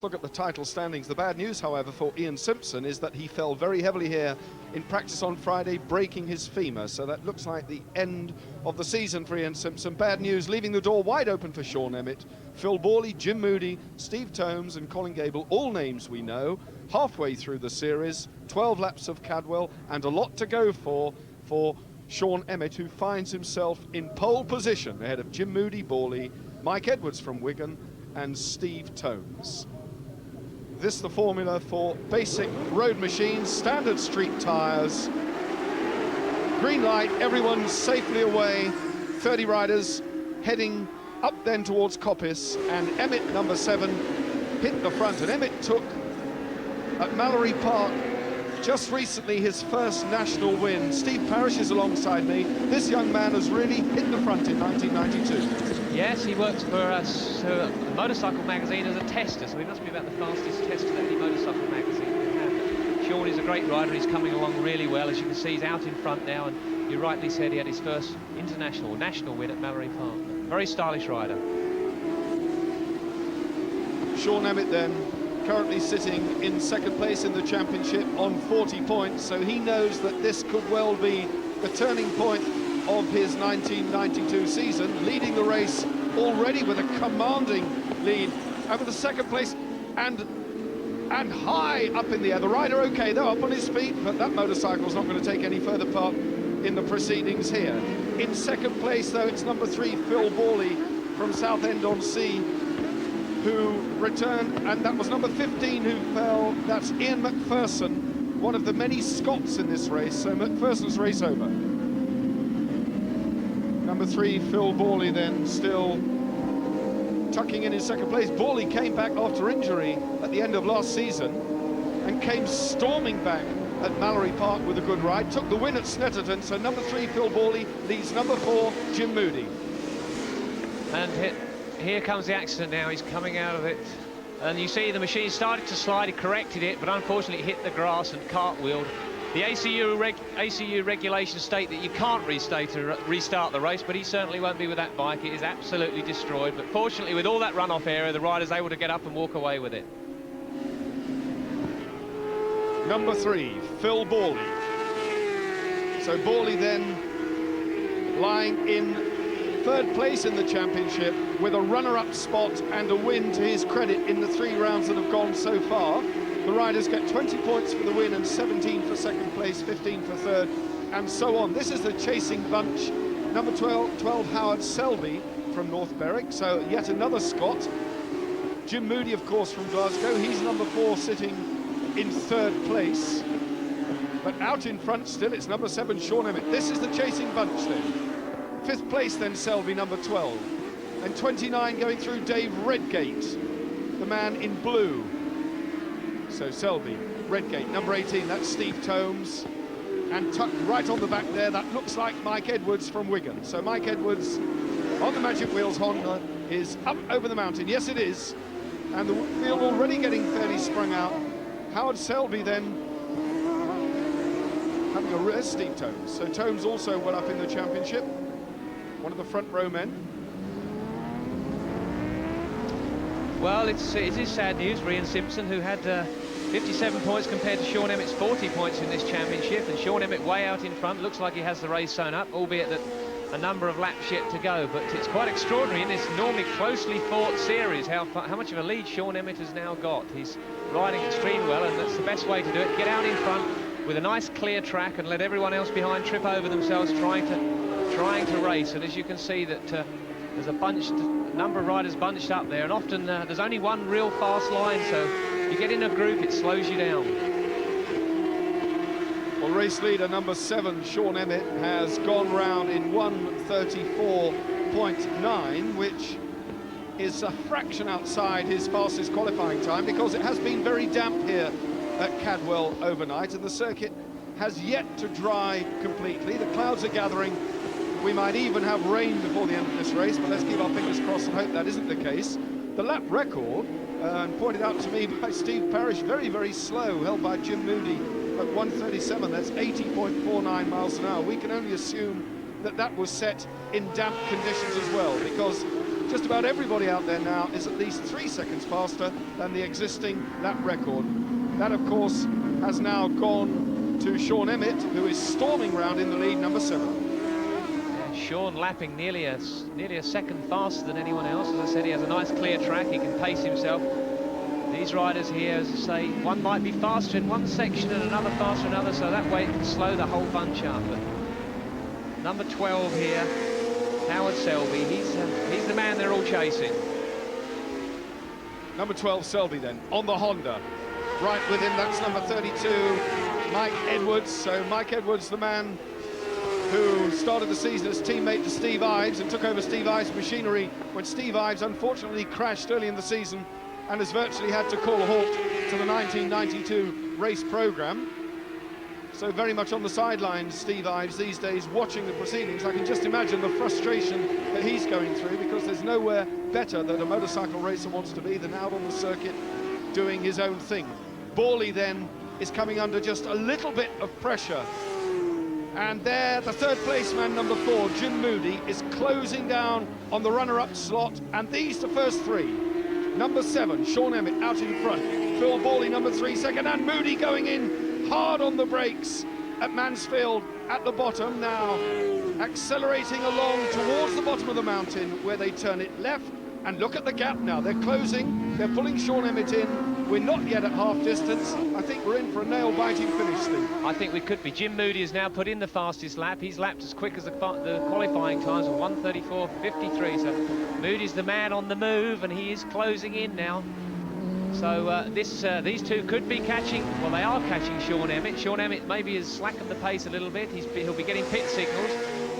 Look at the title standings. The bad news, however, for Ian Simpson is that he fell very heavily here in practice on Friday, breaking his femur. So that looks like the end of the season for Ian Simpson. Bad news, leaving the door wide open for Sean Emmett, Phil Borley, Jim Moodie, Steve Tomes and Colin Gable, all names we know. Halfway through the series, 12 laps of Cadwell and a lot to go for Sean Emmett, who finds himself in pole position ahead of Jim Moodie, Borley, Mike Edwards from Wigan and Steve Tomes. This the formula for basic road machines, standard street tyres. Green light, everyone's safely away. 30 riders heading up then towards Coppice, and Emmett, number 7, hit the front. And Emmett took at Mallory Park just recently his first national win. Steve Parish is alongside me. This young man has really hit the front in 1992. Yes, he works for a motorcycle magazine as a tester, so he must be about the fastest tester that any motorcycle magazine can have. Sean is a great rider, he's coming along really well. As you can see, he's out in front now, and you rightly said he had his first national win at Mallory Park. Very stylish rider. Sean Emmett then, currently sitting in second place in the championship on 40 points, so he knows that this could well be the turning point of his 1992 season, leading the race already with a commanding lead over the second place and high up in the air. The rider okay though, up on his feet, but that motorcycle's not going to take any further part in the proceedings here. In second place though, it's number 3 Phil Borley from Southend-on-Sea, who returned, and that was number 15 who fell. That's Ian McPherson, one of the many Scots in this race, so McPherson's race over. Number 3, Phil Borley, then still tucking in his second place. Borley came back after injury at the end of last season and came storming back at Mallory Park with a good ride. Took the win at Snetterton, so number 3, Phil Borley, leads number 4, Jim Moodie. And here comes the accident now, he's coming out of it. And you see the machine started to slide, he corrected it, but unfortunately it hit the grass and cartwheeled. The ACU regulations state that you can't restart the race, but he certainly won't be with that bike. It is absolutely destroyed. But fortunately, with all that runoff area, the rider's able to get up and walk away with it. Number 3, Phil Borley. So Borley then lying in third place in the championship with a runner-up spot and a win to his credit in the 3 rounds that have gone so far. The riders get 20 points for the win and 17 for second place, 15 for third, and so on. This is the chasing bunch. Number 12 Howard Selby from North Berwick, so yet another Scot. Jim Moodie, of course, from Glasgow. He's number 4, sitting in third place. But out in front still, it's number 7, Sean Emmett. This is the chasing bunch then. 5th place then Selby, number 12. And 29 going through Dave Redgate, the man in blue. So Selby, Redgate, number 18, that's Steve Tomes. And tucked right on the back there, that looks like Mike Edwards from Wigan. So Mike Edwards on the Magic Wheels Honda is up over the mountain. Yes, it is. And the field already getting fairly sprung out. Howard Selby then having a rest, Steve Tomes. So Tomes also well up in the championship. One of the front row men. Well, it is sad news for Ian Simpson, who had 57 points compared to Sean Emmett's 40 points in this championship, and Sean Emmett way out in front. Looks like he has the race sewn up, albeit that a number of laps yet to go. But it's quite extraordinary in this normally closely fought series how much of a lead Sean Emmett has now got. He's riding extremely well, and that's the best way to do it. Get out in front with a nice clear track and let everyone else behind trip over themselves trying to race. And as you can see that there's a number of riders bunched up there, and often there's only one real fast line, so you get in a group, it slows you down. Well, race leader number 7, Sean Emmett, has gone round in 1:34.9, which is a fraction outside his fastest qualifying time, because it has been very damp here at Cadwell overnight, and the circuit has yet to dry completely. The clouds are gathering. We might even have rain before the end of this race, but let's keep our fingers crossed and hope that isn't the case. The lap record, and pointed out to me by Steve Parish, very, very slow, held by Jim Moodie at 1:37. That's 80.49 miles an hour. We can only assume that that was set in damp conditions as well, because just about everybody out there now is at least 3 seconds faster than the existing lap record. That, of course, has now gone to Sean Emmett, who is storming round in the lead, number 7. Sean lapping nearly a second faster than anyone else. As I said, he has a nice clear track, he can pace himself. These riders here, as I say, one might be faster in one section and another faster in another, so that way it can slow the whole bunch up. But number 12 here, Howard Selby, he's the man they're all chasing. Number 12, Selby then, on the Honda. Right with him, that's number 32, Mike Edwards. So Mike Edwards, the man who started the season as teammate to Steve Ives and took over Steve Ives' machinery when Steve Ives unfortunately crashed early in the season and has virtually had to call a halt to the 1992 race programme. So very much on the sidelines, Steve Ives these days, watching the proceedings. I can just imagine the frustration that he's going through, because there's nowhere better that a motorcycle racer wants to be than out on the circuit doing his own thing. Borley then is coming under just a little bit of pressure. And there, the third place man, number 4, Jim Moodie, is closing down on the runner-up slot. And these, the first 3. Number 7, Sean Emmett out in front. Phil Borley, number 3, second. And Moodie going in hard on the brakes at Mansfield at the bottom. Now accelerating along towards the bottom of the mountain where they turn it left. And look at the gap now. They're closing. They're pulling Sean Emmett in. We're not yet at half distance. I think we're in for a nail-biting finish, Steve. I think we could be. Jim Moodie has now put in the fastest lap. He's lapped as quick as the qualifying times of 1:34.53. So Moody's the man on the move, and he is closing in now. So these two could be catching. Well, they are catching Sean Emmett. Sean Emmett maybe has slackened the pace a little bit. He'll be getting pit signals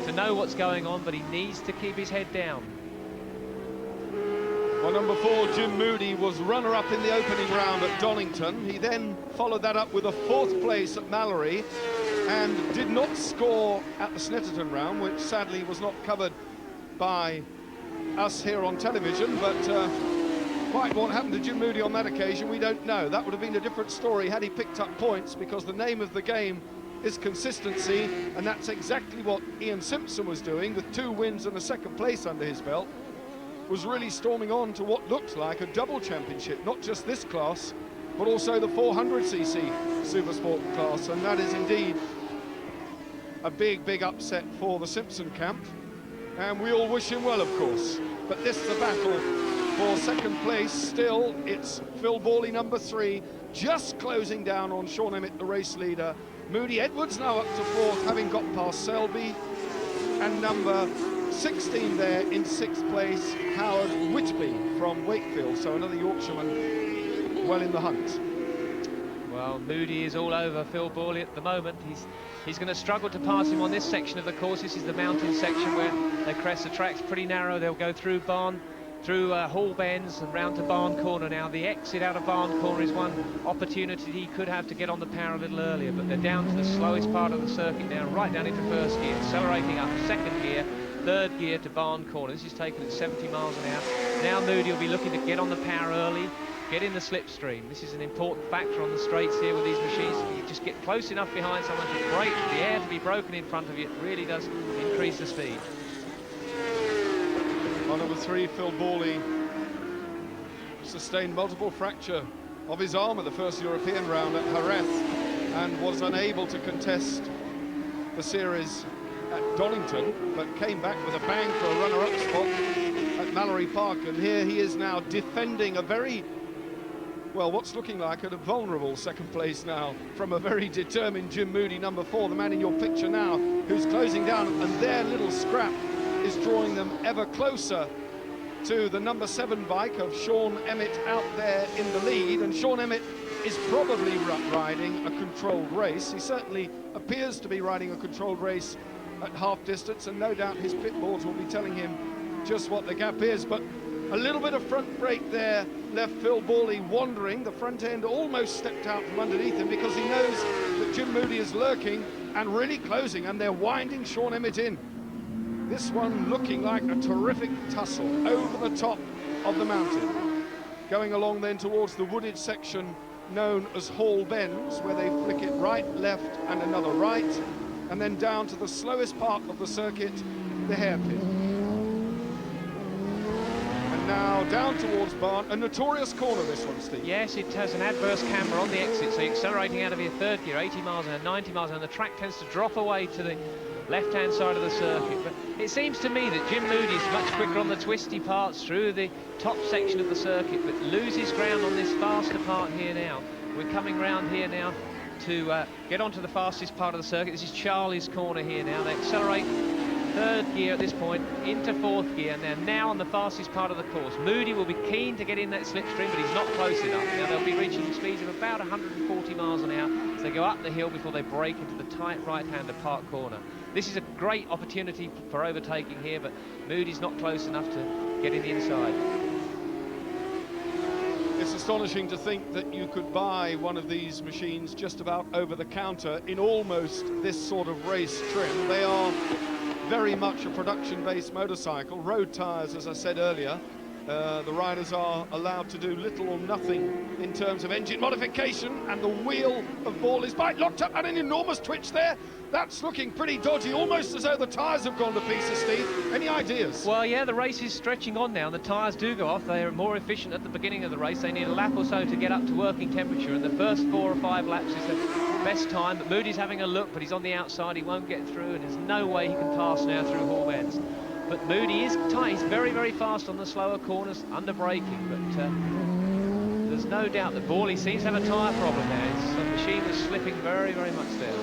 to know what's going on, but he needs to keep his head down. Well, number 4, Jim Moodie, was runner-up in the opening round at Donington. He then followed that up with a 4th place at Mallory and did not score at the Snetterton round, which sadly was not covered by us here on television. But quite what happened to Jim Moodie on that occasion, we don't know. That would have been a different story had he picked up points, because the name of the game is consistency, and that's exactly what Ian Simpson was doing with 2 wins and a 2nd place under his belt. Was really storming on to what looked like a double championship, not just this class, but also the 400cc Supersport class, and that is indeed a big upset for the Simpson camp, and we all wish him well, of course. But this is the battle for 2nd place. Still, it's Phil Borley, number 3, just closing down on Sean Emmett, the race leader. Moodie Edwards now up to 4th, having got past Selby, and number 16 there in 6th place, Howard Whitby from Wakefield, so another Yorkshireman well in the hunt. Well, Moodie is all over Phil Borley at the moment. He's going to struggle to pass him on this section of the course. This is the mountain section where they crest the track's pretty narrow. They'll go through Hall Bends and round to Barn Corner. Now the exit out of Barn Corner is one opportunity he could have to get on the power a little earlier, but they're down to the slowest part of the circuit now, right down into 1st gear, accelerating up 2nd gear, 3rd gear to Barn Corner. This is taken at 70 miles an hour. Now Moodie will be looking to get on the power early, get in the slipstream. This is an important factor on the straights here with these machines. You just get close enough behind someone to break the air to be broken in front of you. It really does increase the speed. On number 3, Phil Borley sustained multiple fracture of his arm at the first European round at Jerez and was unable to contest the series at Donington, but came back with a bang for a runner-up spot at Mallory Park, and here he is now defending a very, well, what's looking like a vulnerable 2nd place now from a very determined Jim Moodie, number 4, the man in your picture now, who's closing down, and their little scrap is drawing them ever closer to the number 7 bike of Sean Emmett out there in the lead. And Sean Emmett is probably riding a controlled race. He certainly appears to be riding a controlled race at half distance, and no doubt his pit boards will be telling him just what the gap is. But a little bit of front brake there left Phil Borley wandering. The front end almost stepped out from underneath him, because he knows that Jim Moodie is lurking and really closing, and they're winding Sean Emmett in. This one looking like a terrific tussle over the top of the mountain. Going along then towards the wooded section known as Hall Bends, where they flick it right, left, and another right, and then down to the slowest part of the circuit, the hairpin. now down towards Barn. A notorious corner, this one, Steve. Yes, it has an adverse camber on the exit, so you're accelerating out of your third gear, 80 miles an hour, 90 miles an hour, and the track tends to drop away to the left-hand side of the circuit. But it seems to me that Jim Moodie is much quicker on the twisty parts through the top section of the circuit, but loses ground on this faster part here now. We're coming round here now to get onto the fastest part of the circuit. This is Charlie's corner here now. They accelerate third gear at this point into fourth gear. Now on the fastest part of the course. Moodie will be keen to get in that slipstream, but he's not close enough. Now they'll be reaching speeds of about 140 miles an hour as they go up the hill before they break into the tight right-hander park corner. This is a great opportunity for overtaking here, but Moodie's not close enough to get in the inside. It's astonishing to think that you could buy one of these machines just about over the counter in almost this sort of race trim. They are very much a production-based motorcycle. Road tyres, as I said earlier. The riders are allowed to do little or nothing in terms of engine modification, and the wheel of Borley's bike locked up and an enormous twitch there. That's looking pretty dodgy, almost as though the tyres have gone to pieces, Steve. Any ideas? Well, yeah, the race is stretching on now, and the tyres do go off. They are more efficient at the beginning of the race. They need a lap or so to get up to working temperature, and the first 4 or 5 laps is the best time. But Moodie's having a look, but he's on the outside. He won't get through, and there's no way he can pass now through Hall Ends. But Moodie is tight. He's very, very fast on the slower corners, under braking. But there's no doubt that Borley seems to have a tyre problem now. The machine was slipping very, very much there.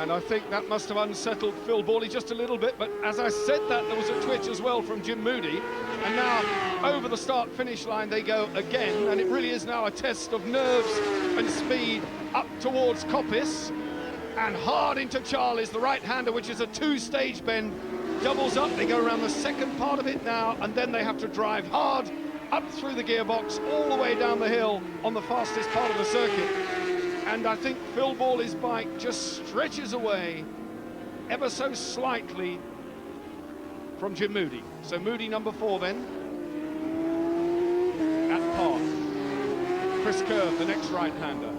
And I think that must have unsettled Phil Borley just a little bit. But as I said that, there was a twitch as well from Jim Moodie. And now over the start-finish line they go again. And it really is now a test of nerves and speed up towards Coppice. And hard into Charlie's, the right-hander, which is a 2-stage bend, doubles up. They go around the second part of it now, and then they have to drive hard up through the gearbox, all the way down the hill on the fastest part of the circuit. And I think Phil Borley's bike just stretches away ever so slightly from Jim Moodie. So Moodie number 4 then, at par. Chris Kerr, the next right-hander.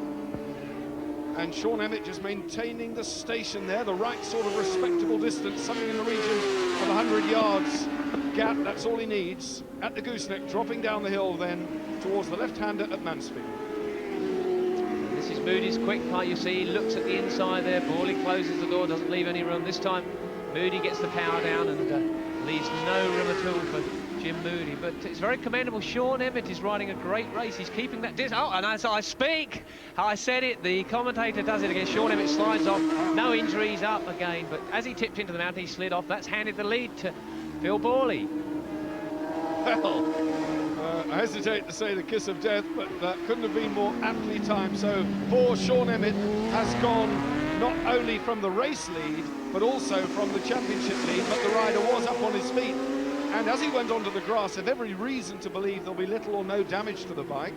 And Sean Emmett just maintaining the station there, the right sort of respectable distance, something in the region of 100 yards gap, that's all he needs. At the Gooseneck, dropping down the hill then towards the left-hander at Mansfield. This is Moodie's quick part, you see, he looks at the inside there, Borley closes the door, doesn't leave any room. This time, Moodie gets the power down and leaves no room at all for Jim Moodie, but it's very commendable. Sean Emmett is riding a great race. He's keeping that distance. Oh, and as I speak, I said it, the commentator does it again. Sean Emmett slides off, no injuries, up again, but as he tipped into the mountain, he slid off. That's handed the lead to Phil Borley. Well, I hesitate to say the kiss of death, but that couldn't have been more aptly timed. So poor Sean Emmett has gone not only from the race lead, but also from the championship lead, but the rider was up on his feet. And as he went onto the grass, I have every reason to believe there'll be little or no damage to the bike.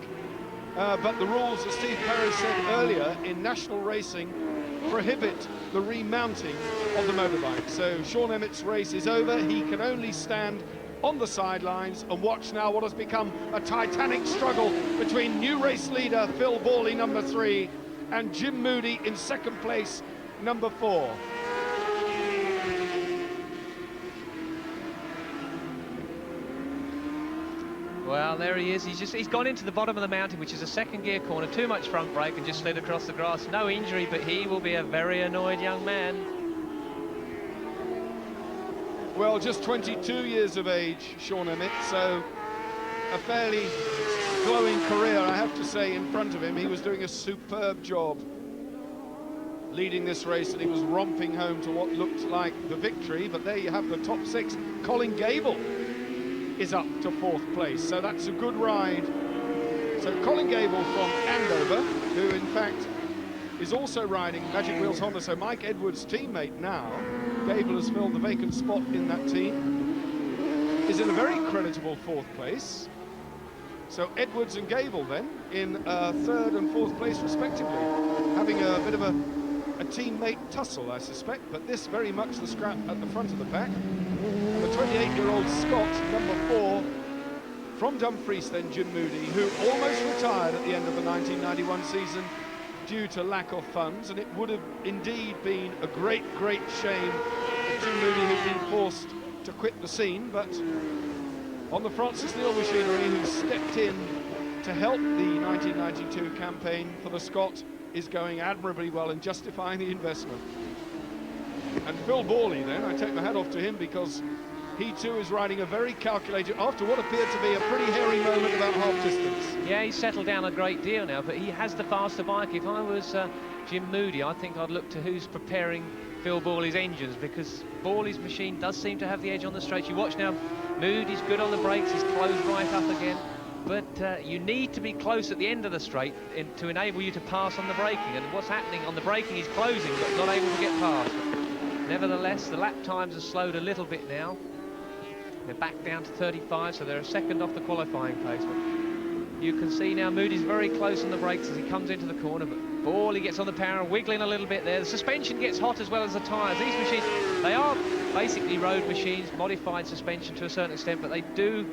But the rules, as Steve Perry said earlier, in national racing, prohibit the remounting of the motorbike. So Sean Emmett's race is over. He can only stand on the sidelines and watch now what has become a titanic struggle between new race leader Phil Borley, number 3, and Jim Moodie in second place, number 4. Well, there he is. He's gone into the bottom of the mountain, which is a second gear corner, too much front brake, and just slid across the grass. No injury, but he will be a very annoyed young man. Well, just 22 years of age, Sean Emmett, so a fairly glowing career, I have to say, in front of him. He was doing a superb job leading this race, and he was romping home to what looked like the victory. But there you have the top 6. Colin Gable is up to 4th place, so that's a good ride. So Colin Gable from Andover, who in fact is also riding Magic Wheels Honda, so Mike Edwards' teammate now. Gable has filled the vacant spot in that team, is in a very creditable 4th place. So Edwards and Gable then in 3rd and 4th place respectively, having a bit of a teammate tussle, I suspect, but this very much the scrap at the front of the pack. And the 28-year-old Scot, number 4, from Dumfries then, Jim Moodie, who almost retired at the end of the 1991 season due to lack of funds, and it would have indeed been a great, great shame if Jim Moodie had been forced to quit the scene, but on the Francis Neal machinery, who stepped in to help the 1992 campaign for the Scot, is going admirably well in justifying the investment. And Phil Borley then, I take my hat off to him, because he too is riding a very calculated, after what appeared to be a pretty hairy moment about half distance. Yeah, he's settled down a great deal now, but he has the faster bike. If I was Jim Moodie, I think I'd look to who's preparing Phil Borley's engines, because Borley's machine does seem to have the edge on the straight. You watch now, Moodie's good on the brakes, he's closed right up again, but you need to be close at the end of the straight to enable you to pass on the braking, and what's happening on the braking, he's closing but not able to get past. Nevertheless, the lap times have slowed a little bit now. They're back down to 35, so they're a second off the qualifying pace. But you can see now Moody's very close on the brakes as he comes into the corner, but Borley gets on the power, wiggling a little bit there. The suspension gets hot as well as the tyres. These machines, they are basically road machines, modified suspension to a certain extent, but they do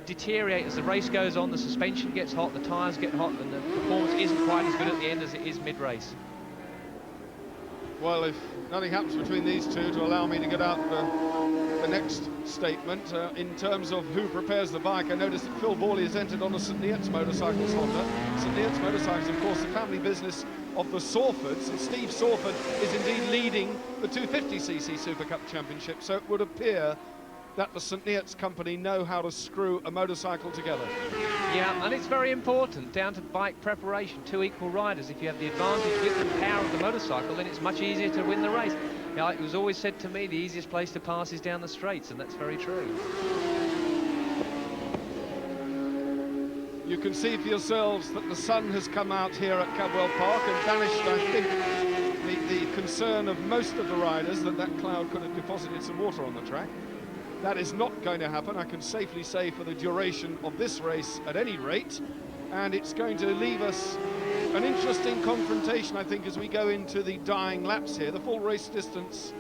deteriorate as the race goes on. The suspension gets hot, the tyres get hot, and the performance isn't quite as good at the end as it is mid-race. Well, if nothing happens between these two to allow me to get out the next statement, in terms of who prepares the bike, I noticed that Phil Borley has entered on the St Neots Motorcycles Honda. St Neots Motorcycles, of course, the family business of the Sawfords, and Steve Sawford is indeed leading the 250cc Supercup Championship, so it would appear that the St Neots company know how to screw a motorcycle together. Yeah, and it's very important, down to bike preparation, two equal riders. If you have the advantage with the power of the motorcycle, then it's much easier to win the race. Now, it was always said to me, the easiest place to pass is down the straights, and that's very true. You can see for yourselves that the sun has come out here at Cadwell Park and banished, I think, the concern of most of the riders that that cloud could have deposited some water on the track. That is not going to happen, I can safely say, for the duration of this race at any rate, and it's going to leave us an interesting confrontation, I think, as we go into the dying laps here. The full race distance,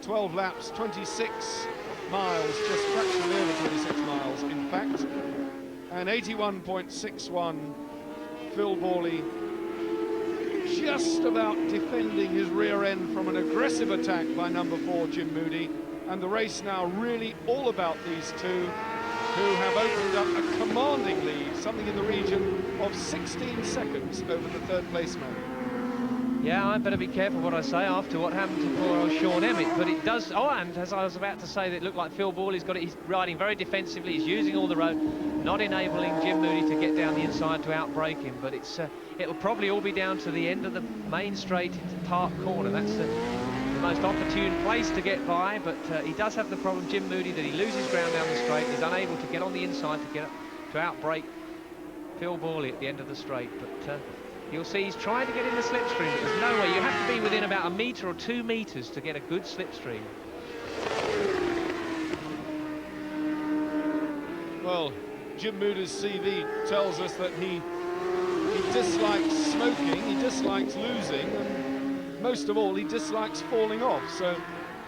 12 laps, 26 miles, just fractionally over 26 miles, in fact, and 81.61. Phil Borley just about defending his rear end from an aggressive attack by number 4, Jim Moodie. And the race now really all about these two, who have opened up a commanding lead, something in the region of 16 seconds over the third place man. Yeah, I better be careful what I say after what happened to poor old Sean Emmett, but it does, oh, and as I was about to say, that it looked like Phil Borley's got it, he's riding very defensively, he's using all the road, not enabling Jim Moodie to get down the inside to outbrake him, but it'll probably all be down to the end of the main straight into Park Corner. That's the most opportune place to get by, but he does have the problem, Jim Moodie, that he loses ground down the straight. He's unable to get on the inside to get up, to outbrake Phil Borley at the end of the straight, but you'll see he's trying to get in the slipstream, but there's no way. You have to be within about 1 metre or 2 metres to get a good slipstream. Well, Jim Moodie's CV tells us that he dislikes smoking, he dislikes losing, and most of all, he dislikes falling off, so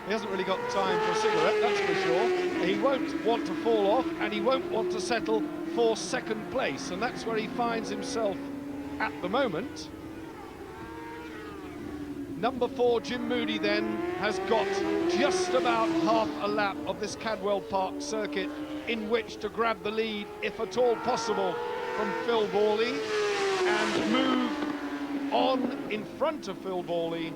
he hasn't really got time for a cigarette, that's for sure. He won't want to fall off, and he won't want to settle for second place, and that's where he finds himself at the moment. Number 4, Jim Moodie, then, has got just about half a lap of this Cadwell Park circuit in which to grab the lead, if at all possible, from Phil Borley, and move on in front of Phil Borley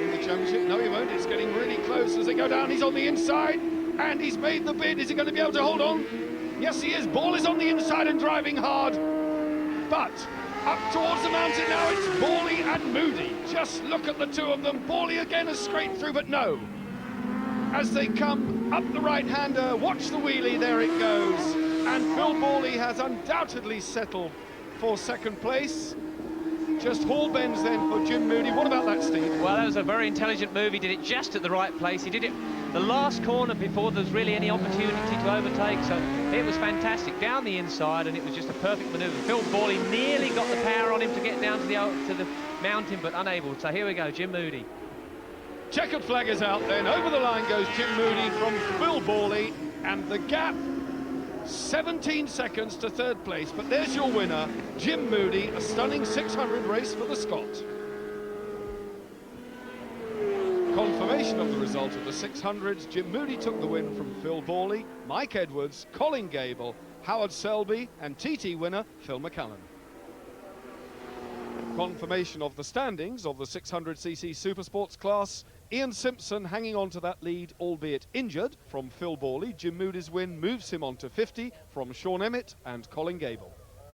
in the championship. No, he won't. It's getting really close as they go down. He's on the inside, and he's made the bid. Is he going to be able to hold on? Yes, he is. Borley's on the inside and driving hard, but up towards the mountain now, it's Borley and Moodie. Just look at the two of them. Borley again is straight through, but no. As they come up the right-hander, watch the wheelie, there it goes. And Phil Borley has undoubtedly settled for second place. Just hall bends then for Jim Moodie. What about that, Steve? Well, that was a very intelligent move. He did it just at the right place. He did it the last corner before there was really any opportunity to overtake, so it was fantastic. Down the inside, and it was just a perfect manoeuvre. Phil Borley nearly got the power on him to get down to the mountain, but unable. So here we go, Jim Moodie. Checkered flag is out then. Over the line goes Jim Moodie from Phil Borley, and the gap 17 seconds to third place, but there's your winner, Jim Moodie, a stunning 600 race for the Scot. Confirmation of the result. result of the 600s. Jim Moodie took the win from Phil Borley, Mike Edwards, Colin Gable, Howard Selby, and TT winner Phil McCallan. Confirmation of the standings of the 600cc Supersports class. Ian Simpson hanging on to that lead, albeit injured, from Phil Borley. Jim Moodie's win moves him on to 50 from Sean Emmett and Colin Gable.